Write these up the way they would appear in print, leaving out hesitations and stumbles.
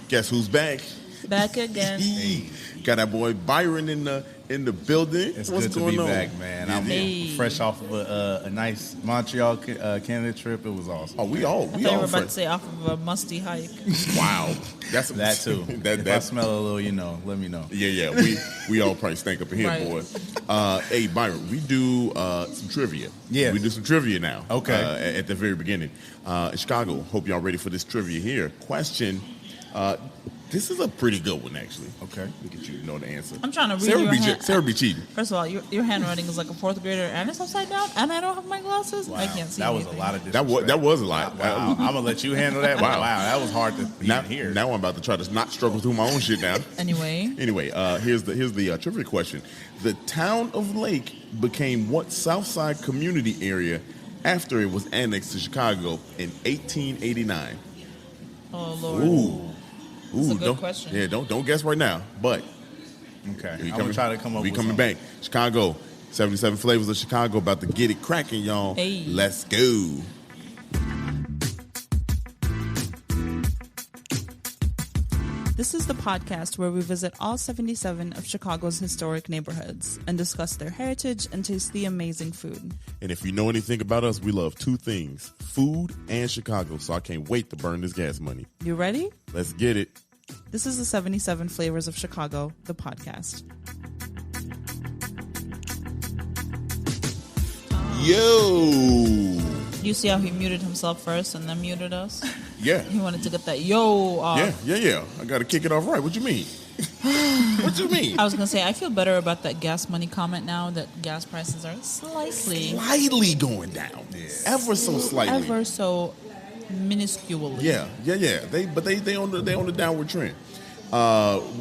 Guess who's back? Back again. Got that boy Byron in the building. It's What's good to going be on? back, man. I'm fresh off of a nice Montreal, Canada trip. It was awesome. Oh, we all I thought you were about fresh. to say off of a musty hike. Wow, that's That too. If I smell a little, let me know. Yeah. We all probably stink up in here, Right. boy. Hey, Byron, we do some trivia. Yes. We do some trivia now. Okay. At the very beginning, in Chicago. Hope y'all ready for this trivia here. Question. This is a pretty good one, actually. Okay. Look at you know the answer. I'm trying to read your hand. Sarah be cheating. First of all, your handwriting is like a fourth grader, and it's upside down, and I don't have my glasses. Wow. I can't see That was anything. a lot of That disrespect. was a lot. Wow. I'm gonna let you handle that. Wow. Wow, that was hard to Now, hear. now I'm about to try to not struggle through my own shit now. Anyway, Here's the trivia question. The town of Lake became what Southside community area after it was annexed to Chicago in 1889? oh Lord, Ooh, That's a good don't, question. Yeah, don't guess right now. But Okay. we I'm gonna try to come up We with coming something. back. Chicago, 77 flavors of Chicago, about to get it cracking, y'all. Hey. Let's go. This is the podcast where we visit all 77 of Chicago's historic neighborhoods and discuss their heritage and taste the amazing food. And if you know anything about us, we love two things: food and Chicago. So I can't wait to burn this gas money. You ready? Let's get it. This is the 77 Flavors of Chicago, the podcast. Yo. You see how he muted himself first and then muted us? Yeah. He wanted to get that yo off. Yeah. I got to kick it off right. What you mean? What you mean? I was going to say, I feel better about that gas money comment now that gas prices are Slightly going down. Ever so slightly. ever so minusculely. Yeah. They on the downward trend.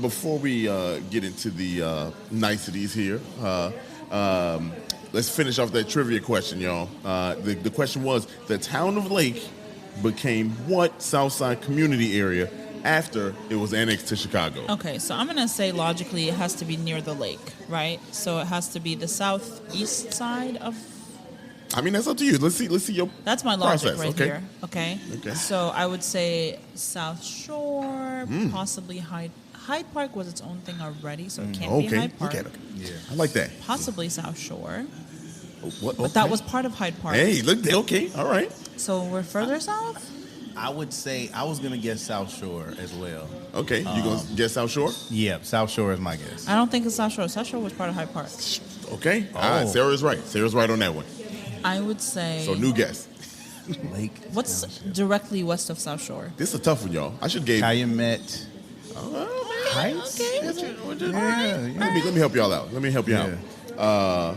Before we get into the niceties here, let's finish off that trivia question, y'all. The question was: the town of Lake became what Southside community area after it was annexed to Chicago? Okay, so I'm going to say logically it has to be near the lake, right? So it has to be the southeast side of... I mean, that's up to you. Let's see your That's my logic process, right okay? here, okay? Okay. So I would say South Shore, possibly Hyde Park was its own thing already, so it can't be Okay, Hyde Park. okay. Yeah, I like that. Possibly South Shore, What? but that was part of Hyde Park. Hey, look. Okay, all right. So we're further south? I would say I was gonna guess South Shore as well. Okay, you gonna guess South Shore? Yeah, South Shore is my guess. I don't think it's South Shore. South Shore was part of Hyde Park. Okay, all right. Sarah's right. Sarah's right on that one. I would say... So new guess. Lake. What's directly west of South Shore? This is a tough one, y'all. I should gave. Calumet. Heights? Okay. Let me help y'all out. Let me help you out.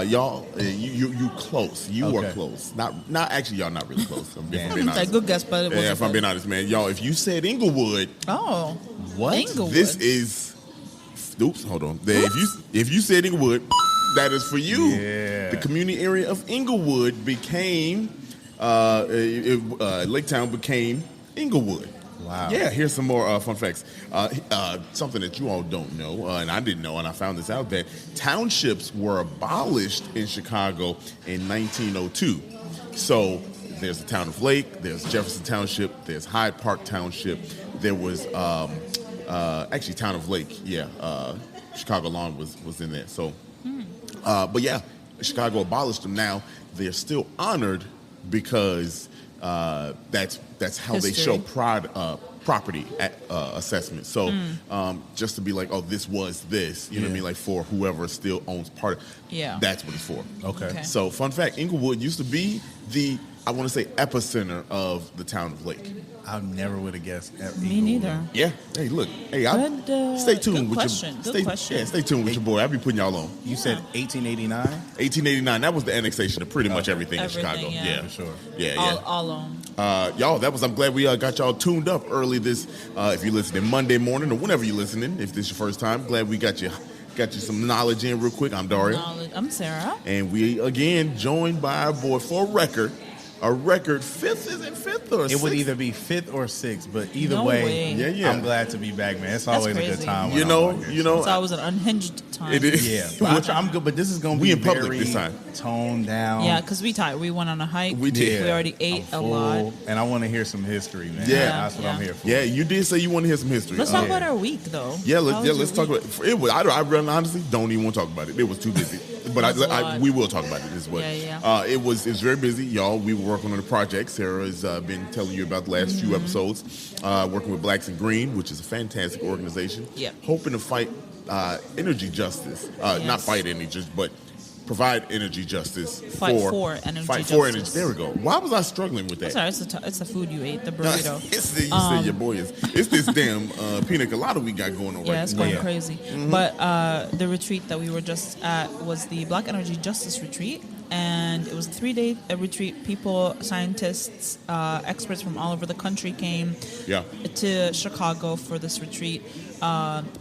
Y'all, you close. You are Okay. close. Not actually. Y'all not really close. I'm being It's a honest. good guess, but it wasn't Yeah, if I'm good. being honest, man. Y'all, if you said Inglewood, Oh. What? Inglewood. this is. Oops, hold on. If you said Inglewood, that is for you. Yeah. The community area of Inglewood became Laketown became Inglewood. Wow. Yeah, here's some more fun facts. Something that you all don't know, and I didn't know, and I found this out, that townships were abolished in Chicago in 1902. So there's the town of Lake, there's Jefferson Township, there's Hyde Park Township, there was actually town of Lake, Chicago Lawn was in there. So, but yeah, Chicago abolished them. Now they're still honored because that's how they show History. property assessment. So just to be like, oh, this was this, you know what I mean? Like for whoever still owns part of Yeah. that's what it's for. Okay. So fun fact, Inglewood used to be I want to say epicenter of the town of Lake. I never would have guessed. Me neither. Yeah. Hey, look. Hey, Good, stay tuned good with question. your Good question. Yeah, stay tuned with your boy. I'll be putting y'all on. You said 1889? 1889. That was the annexation of pretty much everything in Everything, Chicago. yeah. For sure. Yeah. All on. Y'all, I'm glad we got y'all tuned up early this, if you're listening Monday morning or whenever you're listening, if this is your first time, glad we got you some knowledge in real quick. I'm Dario. I'm Sarah. And we, again, joined by our boy, for a record, a record fifth. Is it fifth or It sixth? would either be 5th or 6th, but either No way, way. Yeah. I'm glad to be back, man. It's That's always a good crazy. time. When You I'm know, on here, you so- know. So I was an unhinged time. It is. Yeah, but I'm good. But this is gonna We be in public very this time. toned down. Yeah, because we went on a hike. We did. We already ate I'm a full, lot. and I want to hear some history, man. Yeah. That's what I'm here for. Yeah, you did say you want to hear some history. Let's talk yeah. about our week, though. Yeah, How let's was your talk week? about it. I really honestly don't even want to talk about it. It was too busy, but That's a lot. we will talk about it as well. Yeah. It was very busy, y'all. We were working on the project. Sarah has been telling you about the last few episodes. Working with Blacks and Green, which is a fantastic organization. Yeah. Hoping to fight energy justice, not Yes. fight energy, but provide energy justice. Fight for energy Fight for energy. justice. There we go. Why was I struggling with that? Sorry, it's the food you ate, the burrito. You said your boy is. It's this damn pina colada we got going on Yeah, right it's now. going Yeah. crazy. But the retreat that we were just at was the Black Energy Justice Retreat. And it was a 3-day retreat. People, scientists, experts from all over the country came Yeah. to Chicago for this retreat.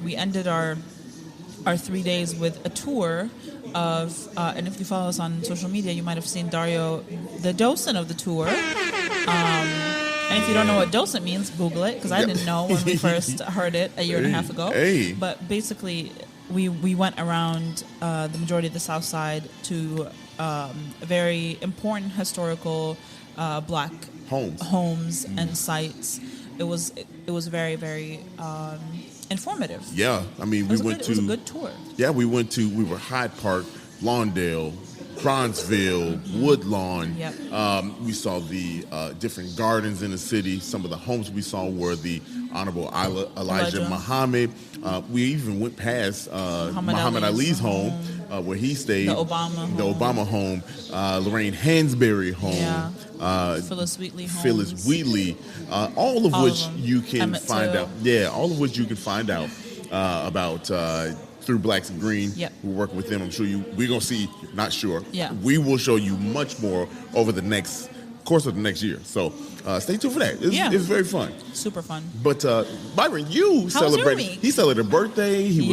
We ended our 3 days with a tour of, and if you follow us on social media, you might have seen Dario, the docent of the tour. And if you don't know what docent means, Google it, because I didn't know when we first heard it a year and a half ago. Hey. But basically, we went around the majority of the South Side to very important historical Black Homes. and sites. It was very, very informative. Yeah, I mean, It was a good tour. Yeah, we were Hyde Park, Lawndale, Bronzeville, Woodlawn. Yep. We saw the different gardens in the city. Some of the homes we saw were the Honorable Elijah Muhammad. We even went past Muhammad Ali's home, where he stayed. The Obama The home. Obama home. Lorraine Hansberry home. Yeah. Phyllis Wheatley homes. Phyllis Wheatley, all of All which of them. you can Emmett find Till. out. Yeah, all of which you can find out about through Blacks and Green. Yep. We're working with them. I'm sure we're gonna see. Not sure. Yeah. We will show you much more over the course of the next year. So stay tuned for that. It's very fun. Super fun. But Byron, you How was your celebrated. week? He celebrated a birthday. He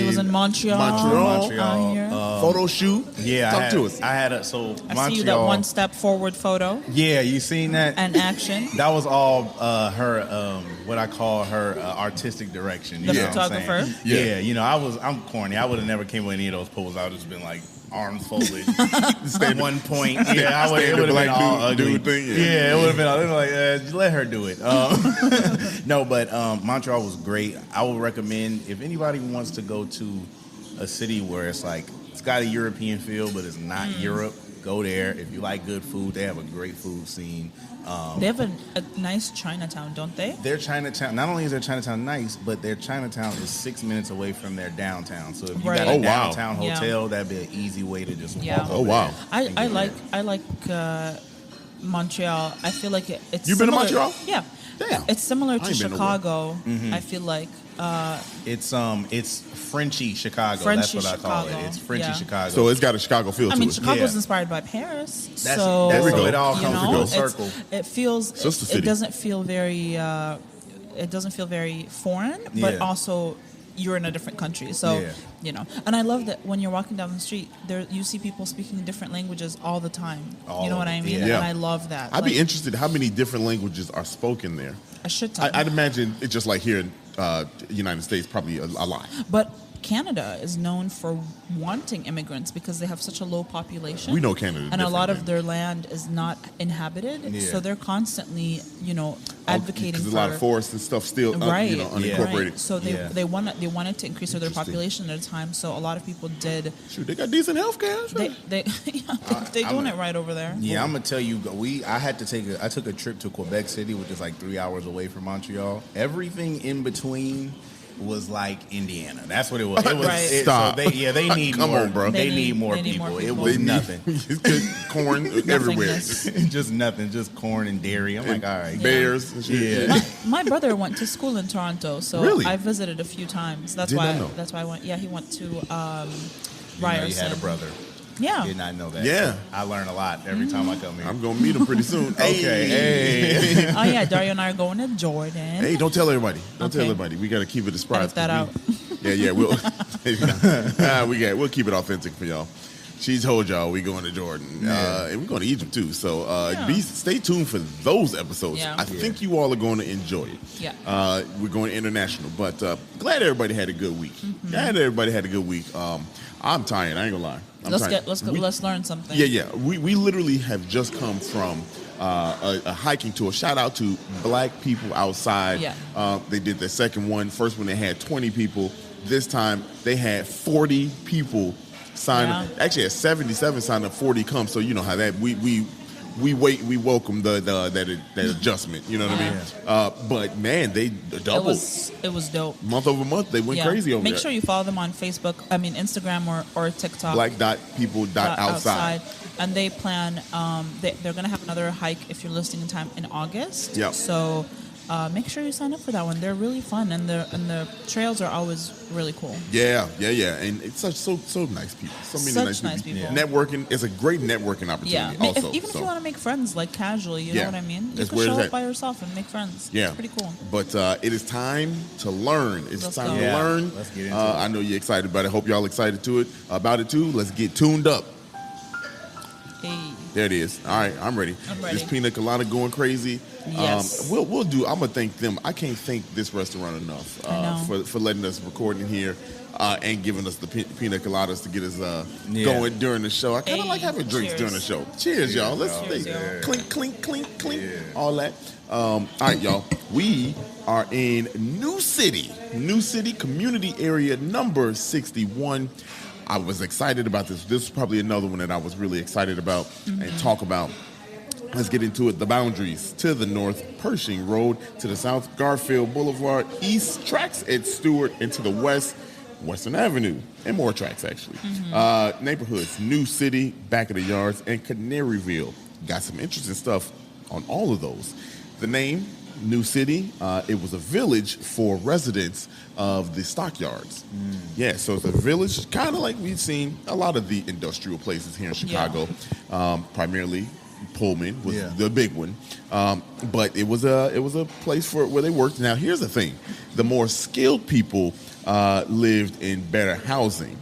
was in Montreal. Montreal. Here. Photo shoot. Yeah, Talk to us. I had I Montreal. see you that one step forward photo Yeah, you seen that? and action. That was all her, what I call her artistic direction. You The know what I'm photographer? saying? Yeah. Yeah, I'm corny. I would have never came with any of those poses. I would have just been like arms folded, one point. Yeah, it would have been black all dude ugly. thing, yeah. Yeah, it would have been. I like, just let her do it. No, but Montreal was great. I would recommend if anybody wants to go to a city where it's like it's got a European feel, but it's not Europe. Go there. If you like good food, they have a great food scene. They have a nice Chinatown, don't they? Their Chinatown, not only is their Chinatown nice, but their Chinatown is 6 minutes away from their downtown. So if you Right. got Oh, a wow. downtown Yeah. hotel, that'd be an easy way to just Yeah. walk Oh, over wow. there and I get like Montreal. I feel like it's. You been to similar- Montreal? Yeah. Damn. It's similar I to ain't been nowhere. Chicago. I feel like there. It's Frenchy Chicago. Frenchy That's what I call Chicago. it. It's Frenchy Yeah. Chicago. So it's got a Chicago feel I to mean it. Chicago's Yeah. inspired by Paris. That's so that's we so go. it all you comes know, full it's- circle. It feels Sister it city. doesn't feel very foreign, but Yeah. also you're in a different country. So, Yeah. you know. And I love that when you're walking down the street, you see people speaking different languages all the time. All You know of what I it, mean? yeah. And I love that. I'd be interested how many different languages are spoken there. I should tell I'd imagine it's just like here in United States, probably a lot. But Canada is known for wanting immigrants because they have such a low population. We know Canada and a lot of different, their land is not inhabited, Yeah. so they're constantly, advocating because for there's a lot of forests and stuff still, right, unincorporated. right. So Yeah. they wanted to increase their Interesting. population at a time. So a lot of people did. Shoot, they got decent health care. They they're doing it right over there. Yeah, I'm gonna tell you. I took a trip to Quebec City, which is like 3 hours away from Montreal. Everything in between was like Indiana. That's what it was. It was Right. Stop. So they need Come more, on, bro. They need more they need people. more It people. was They need- nothing. corn everywhere. Nothingness. Just nothing. Just corn and dairy. I'm like, all right. Bears and shit. Yeah. My brother went to school in Toronto, so Really? I visited a few times. That's Did why. not know. That's why I went. Yeah, he went to You know, Ryerson. you had a brother. Yeah. Did not know that. Yeah. I learn a lot every time I come here. I'm gonna meet them pretty soon. Okay. Hey. Oh yeah, Dario and I are going to Jordan. Hey, don't tell everybody. Don't tell Okay. everybody. We got to keep it a surprise. Edit that 'cause We'll keep it authentic for y'all. She told y'all we going to Jordan, and we're going to Egypt too. So stay tuned for those episodes. Yeah. I think you all are going to enjoy it. Yeah. We're going international, but glad everybody had a good week. Glad everybody had a good week. I'm tired. I ain't gonna lie. Let's learn something. Yeah. We literally have just come from a hiking tour. Shout out to Black People Outside. Yeah. They did their second one. First one they had 20 people. This time they had 40 people sign up. Actually, had 77 signed up, 40 come. So you know how that we welcome that adjustment. You know what I mean? But man, they doubled. It was dope. Month over month, they went crazy over there. Make sure you follow them on Facebook. I mean Instagram or TikTok. Black.people.outside. And they plan. They're gonna have another hike if you're listening in time in August. Yep. So. Make sure you sign up for that one. They're really fun, and the trails are always really cool. Yeah, and it's so nice people. So many nice people. Yeah. Networking is a great networking opportunity. Yeah, also, if you want to make friends, like casually, you know what I mean. You can show up by yourself and make friends. Yeah, it's pretty cool. But it is time to learn. It's time to learn. Let's get into it. I know you're excited about it. Hope y'all excited about it too. Let's get tuned up. Hey. There it is. All right, I'm ready. This pina colada going crazy. Yes. We'll do. I'm gonna thank them. I can't thank this restaurant enough for letting us record in here and giving us the pina coladas to get us going during the show. I kind of like having drinks during the show. Cheers, y'all. Let's clink, clink, clink, clink. Yeah. All that. All right, y'all. We are in New City Community Area number 61. I was excited about this. This is probably another one that I was really excited about and talk about. Let's get into it. The boundaries: to the north, Pershing Road; to the south, Garfield Boulevard; east, tracks at Stewart; and to the west, Western Avenue, and more tracks actually. Neighborhoods: New City, Back of the Yards, and Canaryville. Got some interesting stuff on all of those. The name, New City, it was a village for residents of the stockyards. Yeah, so it's a village, kind of like we've seen a lot of the industrial places here in Chicago, primarily Pullman was the big one, but it was a place where they worked. Now, here's the thing: the more skilled people lived in better housing.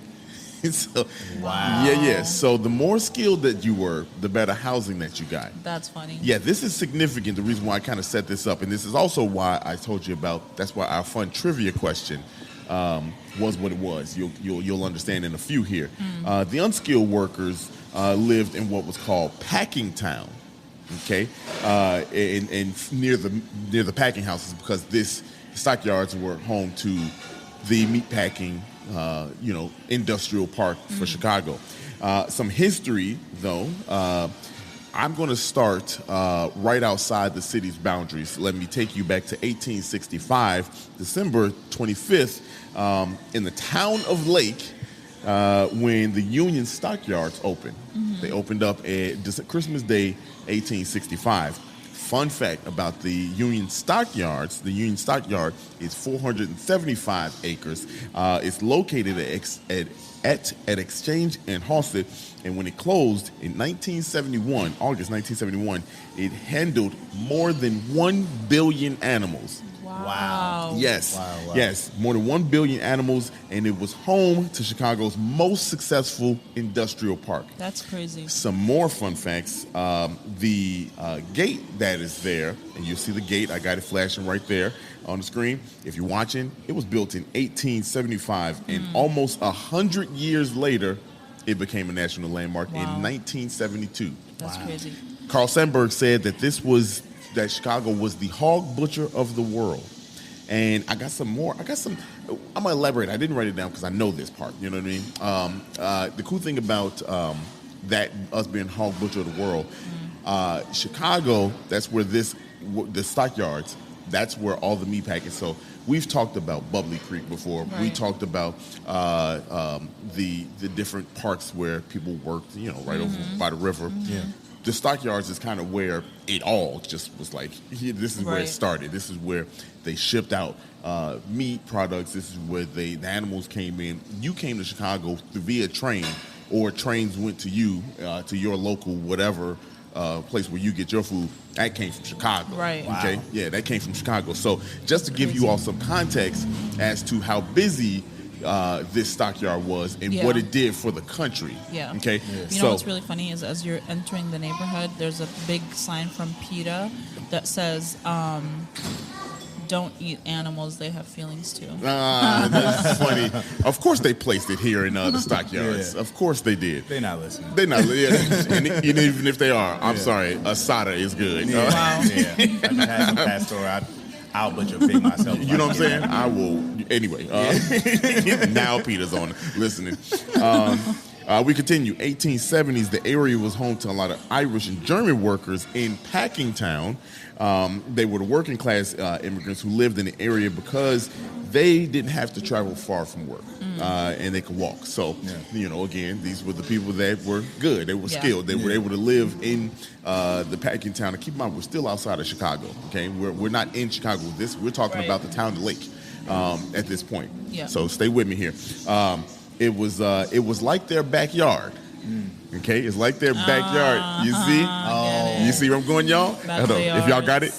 So, yeah. So the more skilled that you were, the better housing that you got. That's funny. Yeah, this is significant. The reason why I kind of set this up, and this is also why I told you about. That's why our fun trivia question was what it was. You'll understand in a few here. The unskilled workers lived in what was called Packing Town. Okay, and near the packing houses, because this stockyards were home to the meatpacking industrial park for Chicago. Some history, though. I'm going to start right outside the city's boundaries. Let me take you back to 1865, December 25th, in the town of Lake, when the Union Stockyards opened. They opened up Christmas Day, 1865. Fun fact about the Union Stockyards: the Union Stockyard is 475 acres. It's located at Exchange and Halsted, and when it closed in August 1971, it handled more than 1 billion animals. Wow. Yes. Wow. Yes. More than 1 billion animals, and it was home to Chicago's most successful industrial park. That's crazy. Some more fun facts. The gate that is there, and you see the gate, I got it flashing right there on the screen. If you're watching, it was built in 1875, and almost 100 years later, it became a national landmark in 1972. That's crazy. Carl Sandburg said that Chicago was the hog butcher of the world. And I got some more. I'm going to elaborate. I didn't write it down because I know this part. You know what I mean? The cool thing about that, us being hog butcher of the world, Chicago, that's where the stockyards, that's where all the meat packets. So we've talked about Bubbly Creek before. Right. We talked about the different parks where people worked, right over by the river. Yeah. The stockyards is kind of where it all just was like, this is where it started. This is where they shipped out meat products. This is where the animals came in. You came to Chicago via train, or trains went to you, to your local whatever place where you get your food. That came from Chicago. Right. Okay. Wow. Yeah, that came from Chicago. So just to give you all some context as to how busy this stockyard was and Yeah. what it did for the country. Yeah. Okay. You know what's really funny is as you're entering the neighborhood, there's a big sign from PETA that says, "Don't eat animals; they have feelings too." That's funny. Of course, they placed it here in the stockyards. Yeah. Of course, they did. They're not listening. They're not. Yeah, and even if they are, I'm sorry. Asada is good. Yeah. Wow. Yeah. I just had some pastor. I'll butcher pig myself. You know what I'm saying? I will. Anyway, now Peter's on listening. We continue. 1870s, the area was home to a lot of Irish and German workers in Packingtown. They were the working class immigrants who lived in the area because they didn't have to travel far from work and they could walk. So, again, these were the people that were good. They were skilled. They were able to live in the Packingtown. And keep in mind, we're still outside of Chicago. Okay, we're not in Chicago. We're talking about the town of Lake at this point. Yeah. So stay with me here. It was like their backyard. Okay, it's like their backyard. You see? You see where I'm going, y'all? Hold on. If y'all got it,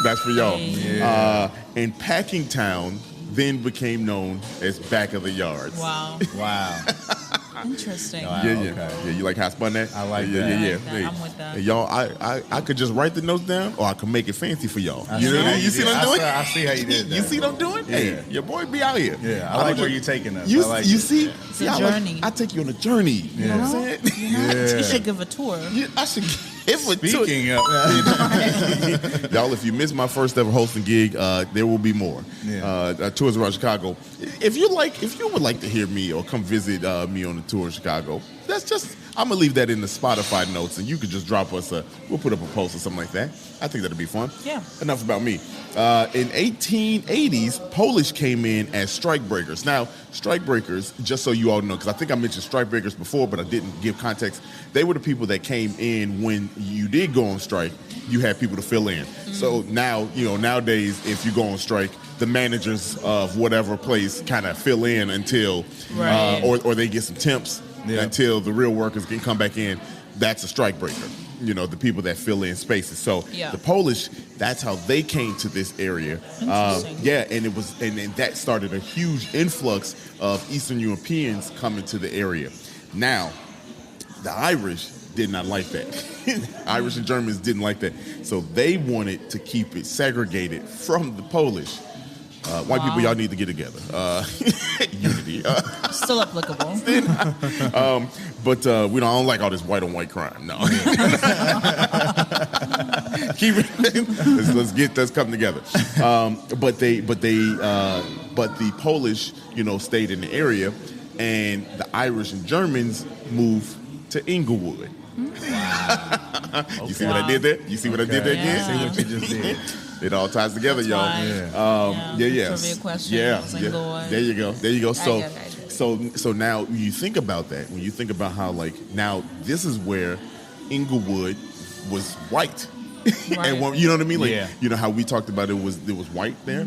that's for y'all. Yeah. And Packingtown then became known as back of the yards. Wow. Wow. Interesting. Wow. Yeah. You like how I spun that? I like yeah, that. Yeah, I yeah. like that. Hey, I'm with that. hey, y'all, I could just write the notes down, or I could make it fancy for y'all. I You know see what I how mean? you You see did. what I'm doing? I see how you did that. You see what I'm doing? Yeah. Hey, your boy be out here. Yeah, I like where you're taking us. You, I like you it. see? It's See, a journey. I take you on a journey. You know what I'm saying? Yeah. You should give a tour. I should give a tour. Speaking of, Y'all, if you missed my first ever hosting gig, there will be more. Yeah. Tours around Chicago. If you would like to hear me or come visit me on the tour of Chicago, I'm gonna leave that in the Spotify notes, and you could just drop us we'll put up a post or something like that. I think that'd be fun. Yeah. Enough about me. In 1880s, Polish came in as strikebreakers. Now, strikebreakers, just so you all know, because I think I mentioned strikebreakers before, but I didn't give context. They were the people that came in when you did go on strike. You had people to fill in. So now, nowadays, if you go on strike, the managers of whatever place kind of fill in until, Right. or they get some temps until the real workers can come back in. That's a strikebreaker. The people that fill in spaces. So the Polish, that's how they came to this area. Interesting. And that started a huge influx of Eastern Europeans coming to the area. Now, the Irish did not like that. Irish and Germans didn't like that. So they wanted to keep it segregated from the Polish. White people, y'all need to get together. Unity. Still applicable. But we don't like all this white on white crime. No. Keep it. Let's come together. But the Polish, stayed in the area, and the Irish and Germans moved to Inglewood. wow. You see what I did there? You see what I did there again? See what you just did. It all ties together, y'all. Why. Yeah. Trivia question. Yeah. Inglewood. There you go. So, get it. so now when you think about that, when you think about how now this is where Inglewood was white, Right. and you know what I mean? Yeah. You know how we talked about it was white there.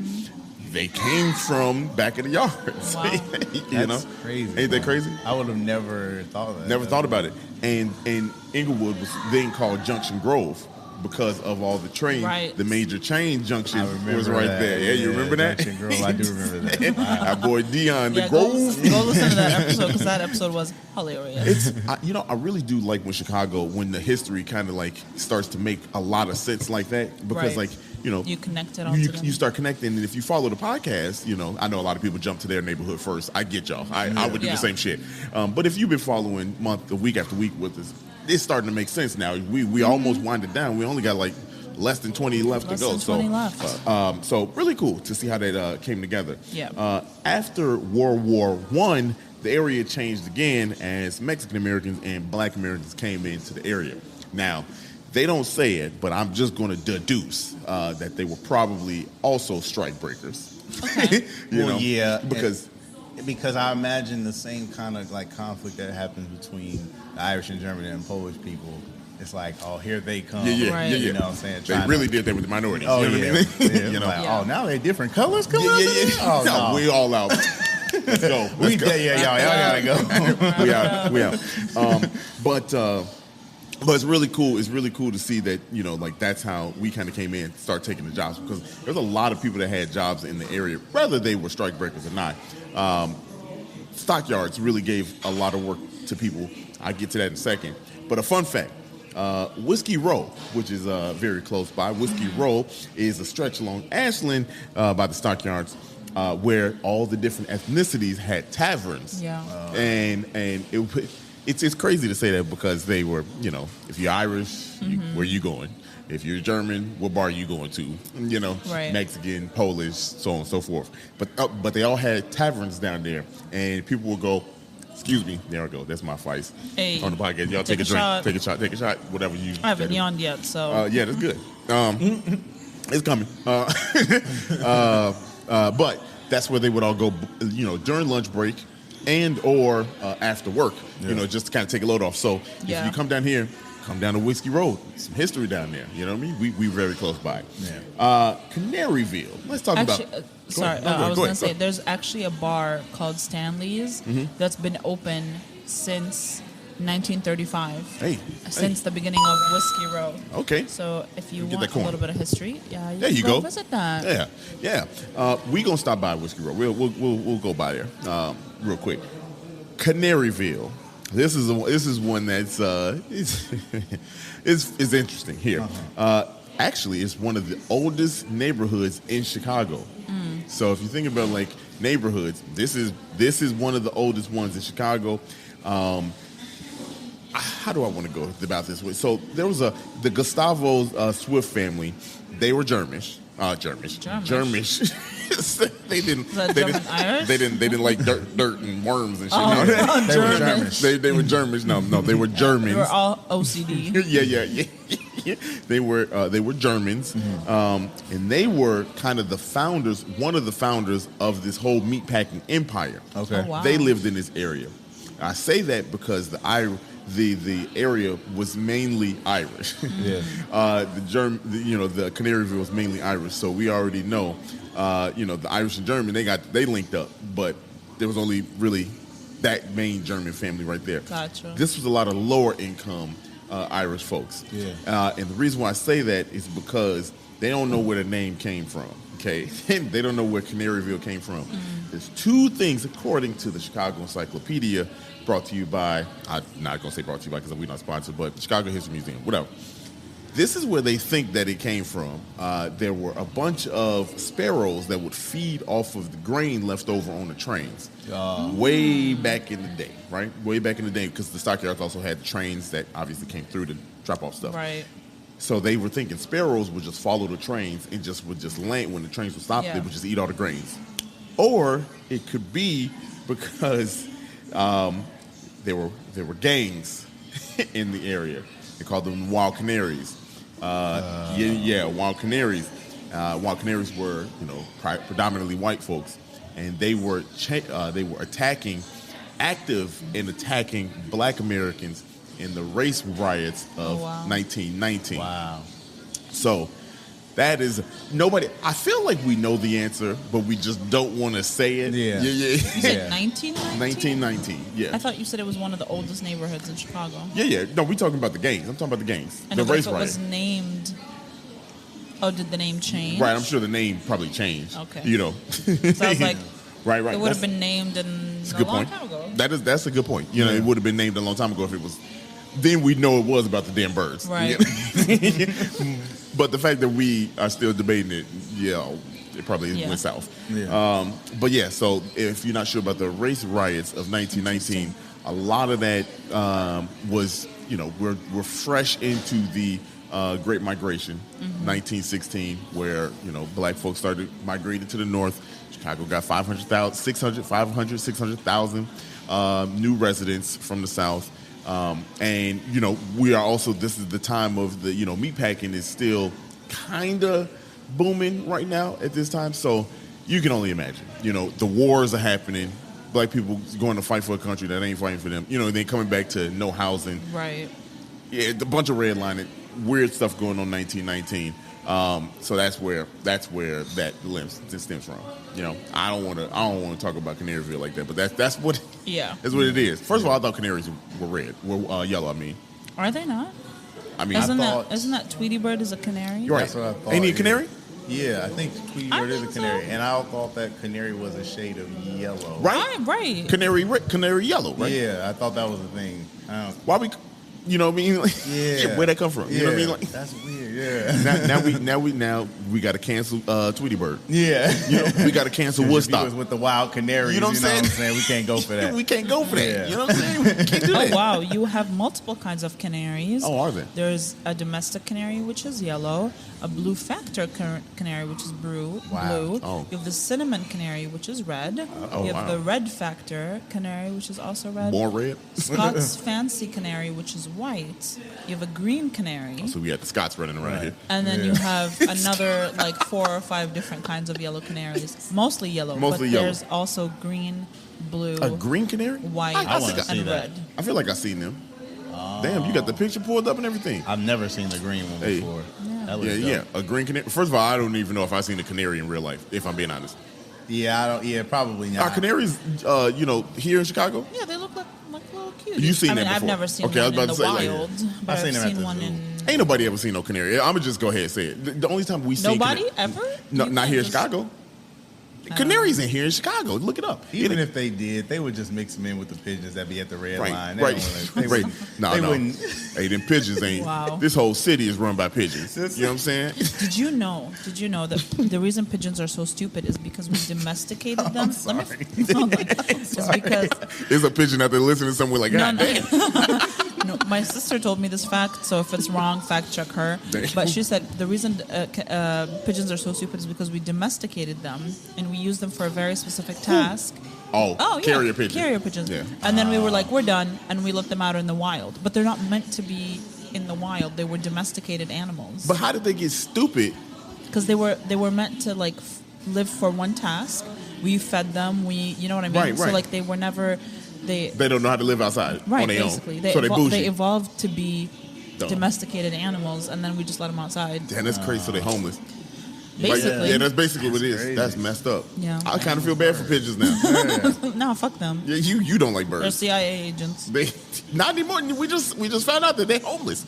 They came from back of the yards. Wow. That's crazy. Ain't that crazy? I would have never thought of that. Never thought about it. And Inglewood was then called Junction Grove because of all the train. Right. The major train junction I remember was right that. there. Yeah, you remember that? Junction Grove, I do remember that. Our boy Dion, the Yeah, go Grove. listen to that episode because that episode was hilarious. I really do like when Chicago, when the history kind of starts to make a lot of sense like that, because Right. you connect it all you, to them. you start connecting, and if you follow the podcast, I know a lot of people jump to their neighborhood first. I get y'all. I would do Yeah. the same shit. But if you've been following week after week with us, it's starting to make sense now. We almost winded down. We only got less than 20 left Less to go. than 20 left. So really cool to see how that came together. Yeah. After World War I, the area changed again as Mexican Americans and Black Americans came into the area. Now, they don't say it, but I'm just going to deduce that they were probably also strike breakers. Okay. Yeah, because I imagine the same kind of conflict that happens between the Irish and German and Polish people. It's like, oh, here they come. Right. You know what I'm saying? They really did that with the minorities. Oh, you know yeah. what I mean? Yeah, like, Yeah. oh, now they different colors coming out? Oh, No, no. we all out. Let's go. Let's go. Y'all gotta go. We out. But it's really cool. It's really cool to see that, that's how we kind of came in, start taking the jobs, because there's a lot of people that had jobs in the area, whether they were strike breakers or not. stockyards really gave a lot of work to people. I'll get to that in a second. But a fun fact, Whiskey Row, which is very close by, Whiskey Row is a stretch along Ashland by the stockyards where all the different ethnicities had taverns. Yeah. And it's crazy to say that because they were, you know, if you're Irish, where you going? If you're German, what bar are you going to? You know, Right. Mexican, Polish, so on and so forth. But they all had taverns down there, and people would go, excuse me, there I go, that's my vice Hey, on the podcast. Y'all take a drink, shot. take a shot, whatever you. I haven't yawned yet, so Yeah, that's good. It's coming. But that's where they would all go, you know, during lunch break and or after work, you know, just to kind of take a load off. So if Yeah. you come down here, come down to Whiskey Road. Some history down there. You know what I mean? We very close by. Canaryville. Let's talk actually, about. sorry, Go ahead, I was go going ahead, to say go. there's actually a bar called Stanley's that's been open since 1935. Hey, Since the beginning of Whiskey Row. Okay. So if you Get want that a corn. little bit of history, yeah, There you go. visit that. Yeah. We gonna stop by Whiskey Road. We'll go by there real quick. Canaryville. This is one that's it's interesting here. Actually, it's one of the oldest neighborhoods in Chicago. So if you think about like neighborhoods, this is one of the oldest ones in Chicago. How do I want to go about this way? So there was the Gustavo Swift family. They were Germish. Germish. they didn't. Is that They German didn't. Irish? They didn't like dirt and worms and shit. Oh, No, They were German. Germans. they were Germans. No, they were Germans. They were all OCD. Yeah. They were Germans, and they were kind of the founders, one of the founders of this whole meatpacking empire. Okay. Oh, wow. They lived in this area. I say that because the area was mainly Irish. Yeah. The Canaryville was mainly Irish, so we already know, the Irish and German they linked up, but there was only really that main German family right there. Gotcha. This was a lot of lower income Irish folks. Yeah. And the reason why I say that is because they don't know where the name came from. Okay, they don't know where Canaryville came from. There's two things, according to the Chicago Encyclopedia, brought to you by, I'm not going to say brought to you by because we're not sponsored, but Chicago History Museum, whatever. This is where they think that it came from. There were a bunch of sparrows that would feed off of the grain left over on the trains. Way back in the day, right? Way back in the day, because the stockyards also had trains that obviously came through to drop off stuff. Right. So they were thinking sparrows would just follow the trains and would just land when the trains would stop. Yeah. They would just eat all the grains. Or it could be because there were gangs in the area. They called them Wild Canaries. Wild Canaries. Wild Canaries were predominantly white folks, and they were active in attacking Black Americans in the race riots of 1919. Wow. So that is nobody. I feel like we know the answer, but we just don't want to say it. Yeah. You said Yeah. 1919? 1919. Yeah. I thought you said it was one of the oldest neighborhoods in Chicago. Yeah. No, we're talking about the gangs. I'm talking about the gangs. And The if race it riot. was named... Oh, did the name change? Right. I'm sure the name probably changed. Okay. You know. So I was like, right. it would That's have been named a a good long point. time ago. That's a good point. You know, it would have been named a long time ago if it was. Then we know it was about the damn birds. Right. Yeah. But the fact that we are still debating it, it probably went south. Yeah. But yeah, so if you're not sure about the race riots of 1919, a lot of that was, we're fresh into the Great Migration, 1916, where, Black folks started migrating to the north. Chicago got 600,000 new residents from the south. And we are also, this is the time of the, meatpacking is still kind of booming right now at this time. So you can only imagine, the wars are happening. Black people going to fight for a country that ain't fighting for them. Then coming back to no housing. Right. Yeah, a bunch of redlining, weird stuff going on 1919. So that's where that stems from. I don't want to talk about Canaryville like that, but that's what it is. First of all, I thought canaries were yellow. Are they not? I Isn't thought- that Tweety Bird is a canary? you're right. That's what I thought, Ain't he a yeah. canary? Yeah, I think Tweety I Bird is a think so. canary, and I thought that canary was a shade of yellow. Right? Right. Canary yellow, right? Yeah, I thought that was a thing. Why we, you know what I mean? Like, Yeah. where'd that come from? You know what I mean? Like, That's weird. Yeah. now we got to cancel Tweety Bird. Yeah. You know, we got to cancel If he Woodstock. was with the wild canaries. You know what I'm saying? We can't go for that. We can't go for that. Yeah. You know what I'm saying? We can't do Oh that. wow, you have multiple kinds of canaries. Oh, are there? There's a domestic canary, which is yellow, a blue factor canary, which is blue. Oh. You have the cinnamon canary, which is red. Oh, You have wow. the red factor canary, which is also red. More red. Scott's fancy canary, which is white. You have a green canary. So we got the Scots running around here. And then Yeah. you have another like 4 or 5 different kinds of yellow canaries. Mostly yellow. Mostly but yellow. there's also green, blue, A green canary? white, I wanna see and that. red. I feel like I've seen them. Damn, you got the picture pulled up and everything. I've never seen the green one Hey. before. Yeah. That looks Yeah, dope. a green canary. First of all, I don't even know if I've seen a canary in real life, if I'm being honest. Yeah, I don't. Yeah, probably not. Are canaries, here in Chicago? Yeah, they look like little cute. You've seen I mean, that I've before. never seen Okay, I was one in about the to say, like, wild, but I've I've seen them at seen the one zoo. in. Ain't nobody ever seen no canary. I'm gonna just go ahead and say it. The only time we seen Nobody ever? No, You not can't here in just- Chicago. Canaries ain't here in Chicago. Look it up. Even It- if they did, they would just mix them in with the pigeons that be at the red right, line. They right, don't wanna- they right. wouldn't- No, they no. wouldn't. Hey, them pigeons ain't. Wow. This whole city is run by pigeons. You know what I'm saying? Did you know that the reason pigeons are so stupid is because we domesticated them? sorry. Hold on. It's because There's a pigeon out there listening somewhere like, no, God damn. no, my sister told me this fact, so if it's wrong, fact check her. Damn. But she said the reason pigeons are so stupid is because we domesticated them and we use them for a very specific task. Oh, Oh, yeah. carrier pigeons. Carrier pigeons. Yeah. And then we were like, we're done, and we let them out in the wild. But they're not meant to be in the wild. They were domesticated animals. But how did they get stupid? Because they were meant to like live for one task. We fed them. You know what I mean? Right, So right. like they were never they They don't know how to live outside right on their basically own. they So they bougie. they evolved to be Dumb. domesticated animals, and then we just let them outside. Damn, that's crazy. So they homeless. Basically, Yeah, that's basically what it is. crazy. That's messed up. Yeah. I kind of feel bad for pigeons now. no, fuck them. Yeah, you don't like They're birds. CIA agents. They not anymore. We just found out that they're homeless.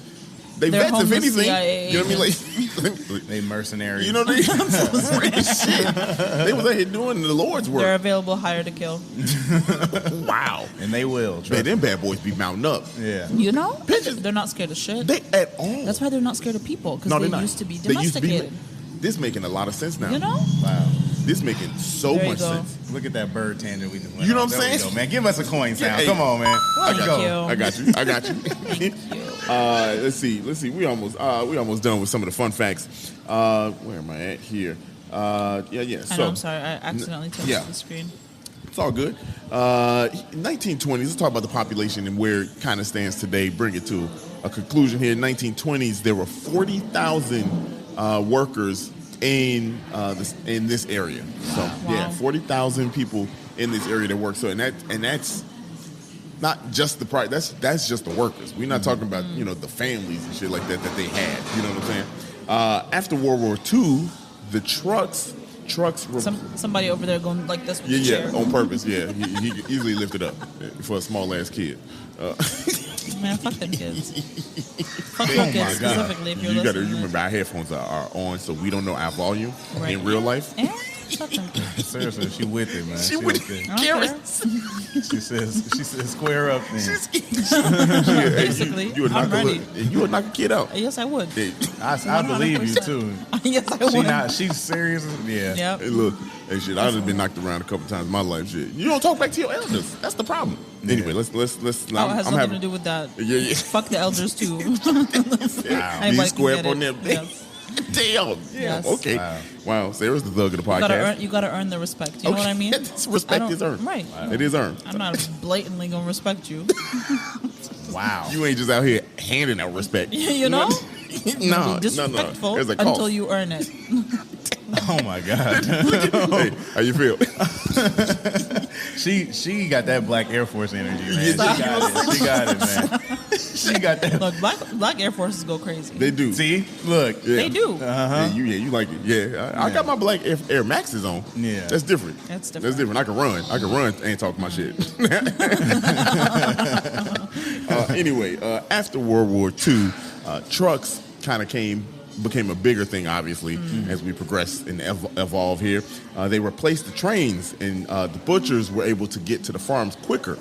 They They're vets, if homeless anything. CIA You know what I mean? Like, They mercenaries. you know they shit. They was out here doing the Lord's They're work. available, hire to kill. Wow. and they will. Man, Trust them bad boys be mounting up. me. Yeah. You know, Pigeons- they're not scared of shit. They at all. That's why they're not scared of people, because no, they they're not. used to be They used to be- domesticated. This making a lot of sense now. You know, Wow. This making so There you much go. sense. Look at that bird tangent we just went You know on. what I'm There we saying? go, man. Give us a coin sound. hey. Come on, man. Let's Thank go. you. I got you. I got you. Thank you. Let's see. We almost done with some of the fun facts. Where am I at here? Yeah. I So know, I'm sorry, I accidentally touched yeah. the screen. it's all good. 1920s. Let's talk about the population and where it kind of stands today. Bring it to a conclusion here. In 1920s, there were 40,000 workers in this area. So yeah, Wow. 40,000 people in this area that work. So and that's not just the price. That's just the workers. We're not talking about the families and shit like that they had. You know what I'm saying? After World War II, the trucks were Somebody over there going like this with the yeah chair. on purpose. Yeah, he could easily lift it up for a small ass kid. Man, fuck them kids. Fuck your kids specifically if you're You listening. remember our headphones are on, so we don't know our volume Right. in real life. And fuck them kids. Seriously, she with it, man. She with it. I don't care. She says square up then. Basically, you would I'm knock ready. you would knock a kid out. Yes, I would. Hey, I believe you 100%. too. Yes, I would. She's serious. Yeah. Yep. hey, look, hey, shit, I've been knocked around a couple times in my life. Shit, you don't talk back to your elders. That's the problem. Anyway, let's. Oh, it has nothing to do with that. Yeah. Fuck the elders too. Wow. Anybody These can square get up on it. them. Yes. Damn. Yes. Okay. Wow. Sarah's the thug of the podcast. You gotta earn the respect. You know what I mean? Respect I don't- is earned. Right. It is earned. I'm not blatantly gonna respect you. Wow. You ain't just out here handing out respect. You know? No, Be disrespectful There's a cost. until you earn it. Oh my God. Hey, how you feel? She got that Black Air Force energy, man. Yeah, She got it, man. She got that. Look, black Air Forces go crazy. They do. See, look. Yeah. They do. Yeah, you like it. Yeah, I got my black Air Maxes on. Yeah. That's different. That's That's different. I can run and talk my shit. Anyway, after World War II, trucks kind of became a bigger thing, obviously, as we progress and evolve here. They replaced the trains, and the butchers were able to get to the farms quicker,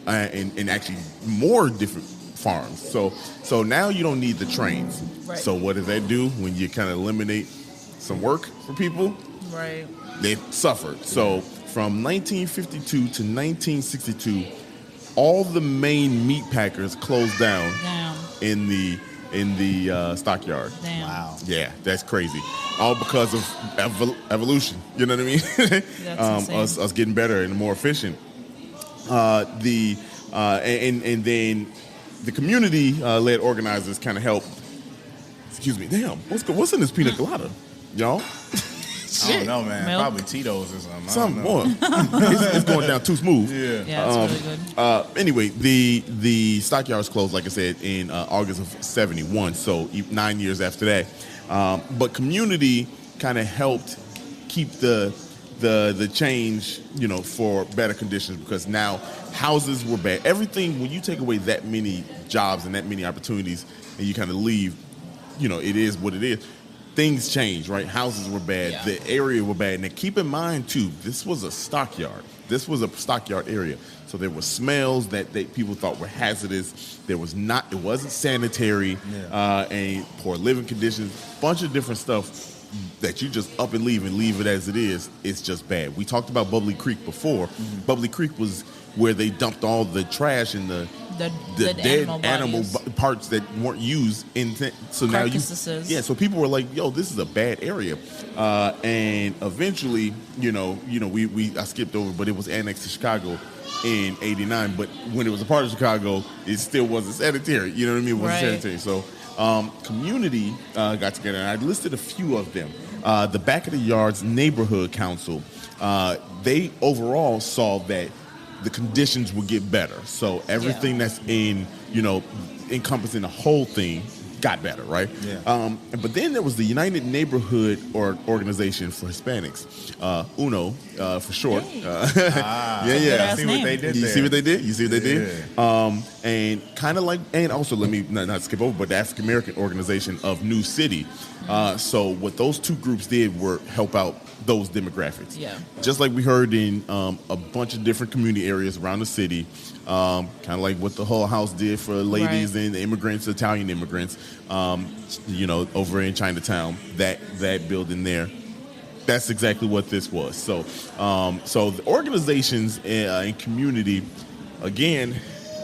and actually more different farms. So now you don't need the trains. Right. So what does that do when you kind of eliminate some work for people? Right. They suffered. So from 1952 to 1962, all the main meat packers closed down Damn. in the stockyard. Damn. Wow. Yeah, that's crazy. All because of evolution. You know what I mean? That's insane. us getting better and more efficient. And then the community led organizers kind of help. Excuse me. Damn. What's in this pina colada, y'all? I don't know, man. Milk? Probably Tito's or something. Something I don't know. more. It's going down too smooth. Yeah. Yeah, it's really good. Anyway, the stockyards closed, like I said, in August of '71, so 9 years after that. But community kind of helped keep the change, for better conditions, because now houses were bad. Everything, when you take away that many jobs and that many opportunities, and you kind of leave, it is what it is. Things change, right? Houses were bad. Yeah. The area were bad. And keep in mind, too, this was a stockyard. This was a stockyard area. So there were smells that people thought were hazardous. It wasn't sanitary, and poor living conditions, bunch of different stuff that you just up and leave it as it is. It's just bad. We talked about Bubbly Creek before. Mm-hmm. Bubbly Creek was where they dumped all the trash and the dead animal parts that weren't used so now Carcasses. so people were like, yo, this is a bad area, and eventually I skipped over, but it was annexed to Chicago in '89. But when it was a part of Chicago, it still wasn't sanitary. You know what I mean? It wasn't sanitary. So community got together, and I listed a few of them. The Back of the Yards Neighborhood Council, they overall saw that the conditions would get better. So everything that's encompassing the whole thing got better, right? Yeah. But then there was the United Neighborhood Organization for Hispanics, UNO for short. Hey. Yeah. See what they did You there. see what they did? You see what they did? And kind of like, and also let me not skip over, but the African American Organization of New City. So what those two groups did were help out those demographics. Yeah. Just like we heard in a bunch of different community areas around the city, kind of like what the Hull House did for ladies and the immigrants, Italian immigrants, over in Chinatown, that building there. That's exactly what this was. So the organizations and community, again,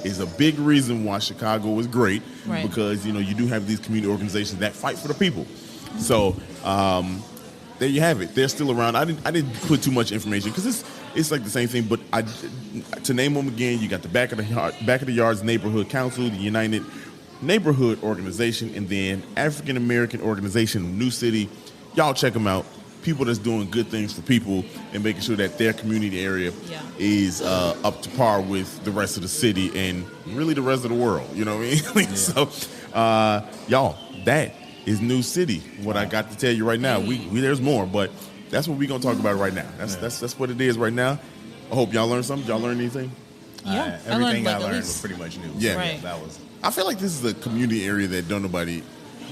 is a big reason why Chicago is great, right? Because you do have these community organizations that fight for the people. So there you have it. They're still around. I didn't put too much information because it's like the same thing. But to name them again, you got the Back of the Yards Neighborhood Council, the United Neighborhood Organization, and then African American Organization New City. Y'all check them out. People that's doing good things for people and making sure that their community area is up to par with the rest of the city and really the rest of the world. You know what I mean? Yeah. So, y'all, that is New City. What I got to tell you right now. We there's more, but that's what we're gonna talk about right now. That's what it is right now. I hope y'all learned something. Y'all learn anything? Yeah, Everything I at learned least- was pretty much new. Yeah. Right. That was. I feel like this is a community area that don't nobody.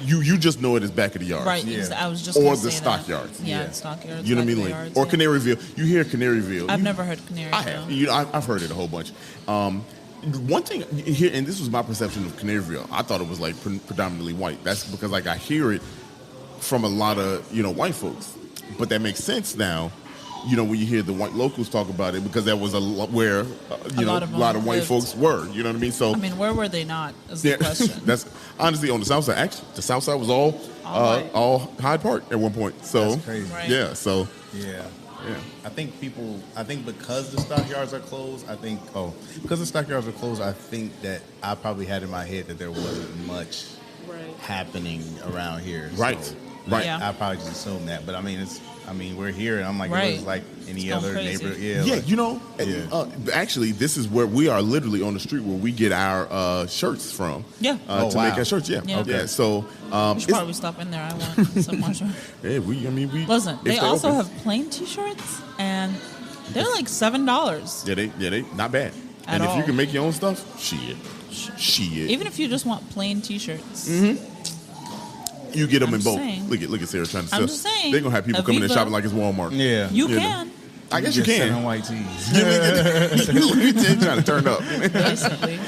You just know it as Back of the Yards. Right. Yeah. I was just Or gonna the say that. stockyards. Yeah, Yeah. stockyards. You know what I mean? Back Like, of the or yards, Canaryville. You hear Canaryville. I've never heard Canary. I have. I've heard it a whole bunch. One thing here, and this was my perception of Canaryville. I thought it was like predominantly white. That's because like I hear it from a lot of white folks, but that makes sense now. When you hear the white locals talk about it, because that was where a lot of them lot of white lived. folks were. You know what I mean? So I mean, where were they not? Is the question. that's honestly on the south side. Actually, the south side was all white. all Hyde Park at one point. So That's crazy. Right. yeah, so Yeah. yeah. I think because the stockyards are closed, because the stockyards are closed, I think that I probably had in my head that there wasn't much happening around here. Right. So Right. Yeah. I probably just assumed that. But I mean, we're here, and I'm like, Right. it was like any It's other gone crazy. neighbor. Yeah, actually, this is where we are literally on the street where we get our shirts from. Yeah. Oh, to wow. make our shirts. Yeah. Yeah. Okay. Okay. So, We should probably stop in there. I want some more shirts. yeah, we. Listen, if they they're also open. have plain T-shirts, and they're like $7. Yeah, they not bad. At And if all. you can make your own stuff, shit. Even if you just want plain T-shirts. You get them I'm in both. saying. Look at Sarah trying to I'm sell. just saying. They're gonna have people coming in Aviva- shopping like it's Walmart. Yeah. You You know. can, I guess you Just can. selling white tees. Give me the trying to turn up. basically.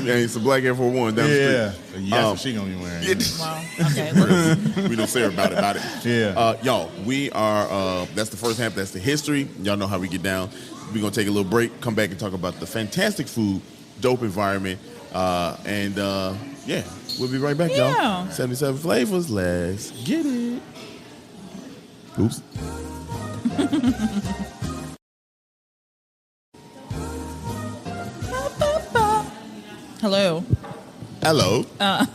It's a black Air Force One down Yeah. the street. That's what she gonna be wearing. Wow. Okay. We don't say about it. Yeah. Y'all, we are, that's the first half. That's the history. Y'all know how we get down. We're going to take a little break, come back and talk about the fantastic food, dope environment, and yeah, we'll be right back, Yeah. y'all. 77 flavors. Let's get it. Oops. Hello. Hello. I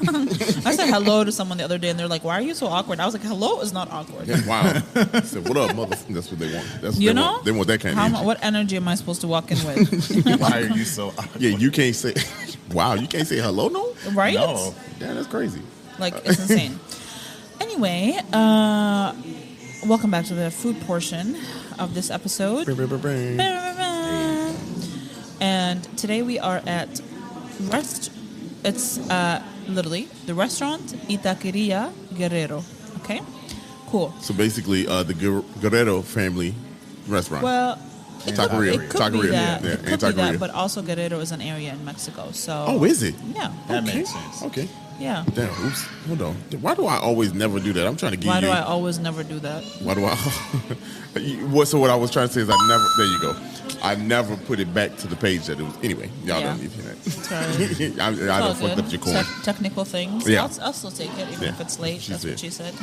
said hello to someone the other day, and they're like, "Why are you so awkward?" I was like, "Hello is not awkward." Wow. I said, what up, motherfucker? That's what they want. That's what You they know? want. They want that kind of energy. What energy am I supposed to walk in with? Why are you so awkward? Yeah, you can't say, wow, you can't say hello, no? Right? No. Yeah, that's crazy. Like, it's insane. Anyway, welcome back to the food portion of this episode. And today we are at it's literally the restaurant Itaqueria Guerrero. Okay, cool. So basically, the Guerrero family restaurant. Well, it Taqueria. could be Taqueria, that. yeah, It and could be taqueria. that, but also Guerrero is an area in Mexico. So Oh, is it? yeah, That Okay. makes sense. Okay. yeah. Damn. Oops. Hold on. Why do I always never do that? I'm trying to give Why you. do I always never do that? Why do I? So what I was trying to say is I never. There you go. I never put it back to the page that it was. Anyway, y'all Yeah. don't need to hear Sorry. that. I It's all done fucked good. up your corn. Technical things. Yeah. I'll still take it, even Yeah. if it's late. She That's said. what she said.